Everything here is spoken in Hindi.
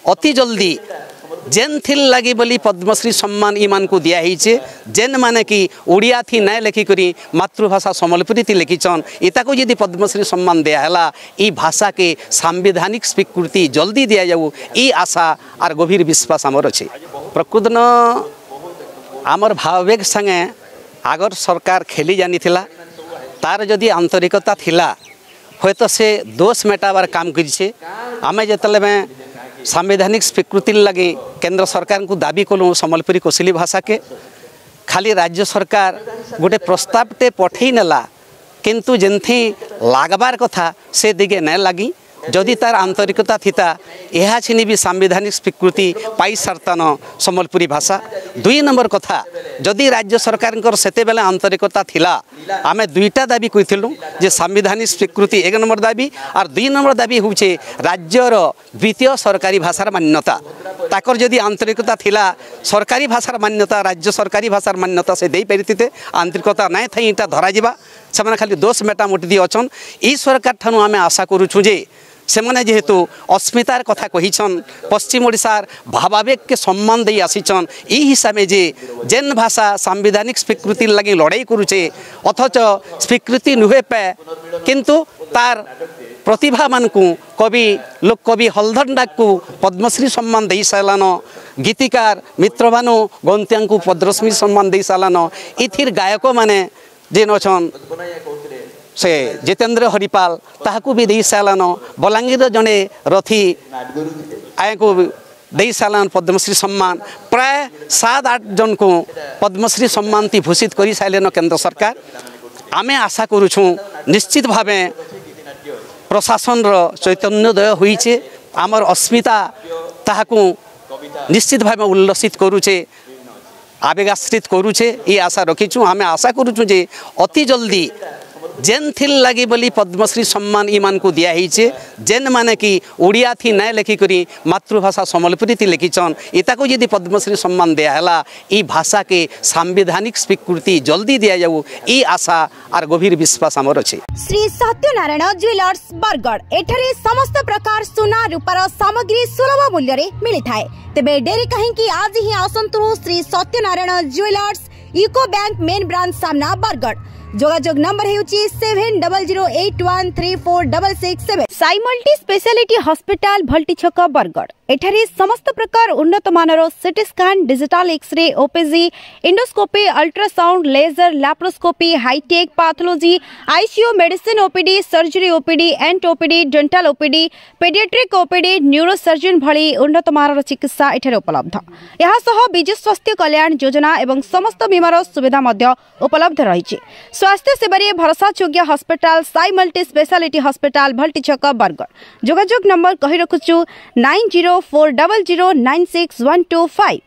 अति जल्दी जेन थिल लगी बोली पद्मश्री सम्मान ईमान को दिया है जेन माने कि ओडिया थी नाय लिखिकी मातृभाषा सम्बलपुरी थी लिखिछन इता को यदि पद्मश्री सम्मान दियाला ई भाषा के सांविधानिक स्वीकृति जल्दी दिया जाऊ ई आशा आर गभीर विश्वास आमर अच्छे प्रकृत न आमर भाववेग संगे आगर सरकार खेली जानी थिला तार जदि आंतरिकता थिला हे तो से दोष मेटाबार काम करिछे आमे जेतले में संवैधानिक स्वीकृति लगे केंद्र सरकार को दाबी कलु सम्बलपुरी कोशिली भाषा के खाली राज्य सरकार गोटे प्रस्तावटे पठे नेला किंतु जेनथी लागबार कथा से दिगे न लगी जदि तार आंतरिकता थिता यह छिनी भी संवैधानिक स्वीकृति पाई सारतान सम्बलपुरी भाषा दुई नंबर कथा जदि राज्य सरकार सेते बेले आंतरिकता थिला आमे दुईटा दाबी कइथिलु जे संवैधानिक स्वीकृति एक नंबर दाबी और दुई नंबर दाबी होचे राज्यर द्वितीय सरकारी भाषार मान्यता ताकर जदि आंतरिकता थिला सरकारी भाषार मान्यता राज्य सरकारी भाषार मान्यता से दे परिथिते आंतरिकता नाय थई इटा धरा जिबा से खाली दोष मेटामोटी दी अछन ई सरकार ठानु आमे आशा करूछु जे से मैंने जेहेतु अस्मितार कथा कहीछन पश्चिम ओडिशार भावावेग के सम्मान दे आसीचन ई हिसाब जे जेन भाषा संवैधानिक स्वीकृति लगे लड़ाई करुचे अथच स्वीकृति नुहे पे किंतु तार प्रतिभा मान को कवि लोक कवि हलधर डाक को पद्मश्री सम्मान दे सारान गीतिकार मित्रभानु गंत्या को पद्मश्री सम्मान दे सारान इथिर गायक माने जेन अछन से जितेंद्र हरिपाल ताहाकू भी दे सारान बलांगीर जड़े रथी आय को दे सारान पद्मश्री सम्मान प्राय 7-8 जन को पद्मश्री सम्मान ती घोषित कर सारे केंद्र सरकार आमे आशा करुछू निश्चित भावे प्रशासन चैतन्योदय होइछे आमर अस्मिता ताहाकू निश्चित भावे उल्लसित करुचे आवेगाश्रित करुचे ये आशा रखीचु आमे आशा करुचु जे अति जल्दी जेन थिल लगी बोली पद्मश्री सम्मान ईमान को दिया है जेन माने कि ओडिया थी नाय लिखिकी मातृभाषा सम्बलपुरी थी लिखिछन इता को यदि पद्मश्री सम्मान दियाला ई भाषा के सांविधानिक स्वीकृति जल्दी दिया जाऊ ई आशा आर गभीर विश्वास आमर अच्छे। श्री सत्यनारायण ज्वेलर्स बरगड़ एठारे समस्त प्रकार सोना रूपार सामग्री सुलभ मूल्य रे मिली थाए तेबे डेरी कहीं आज ही आसंतु Shri Satyanarayan jewellers UCO bank main branch सामना बरगड़ जोगाजोग नंबर है 7008134667 साई मल्टी स्पेशलिटी हॉस्पिटल भल्टी छक बरगड़ एठारे समस्त प्रकार उन्नत मानर CT scan digital X ray OPG endoscopy ultrasound laser laparoscopy hi tech pathology ICU medicine OPD surgery OPD ENT OPD dental OPD paediatric OPD neurosurgeon भली उन्नत मानर चिकित्सा एठारे उपलब्ध यहा सह विजु स्वास्थ्य कल्याण योजना एवं समस्त बीमार सुविधा मध्य उपलब्ध रही स्वास्थ्य सेवारे भरोसा योग्य hospital Sai multi speciality hospital भल्टी छक बरगड़ जोगाजोग नंबर कही रखुछु 9040096125।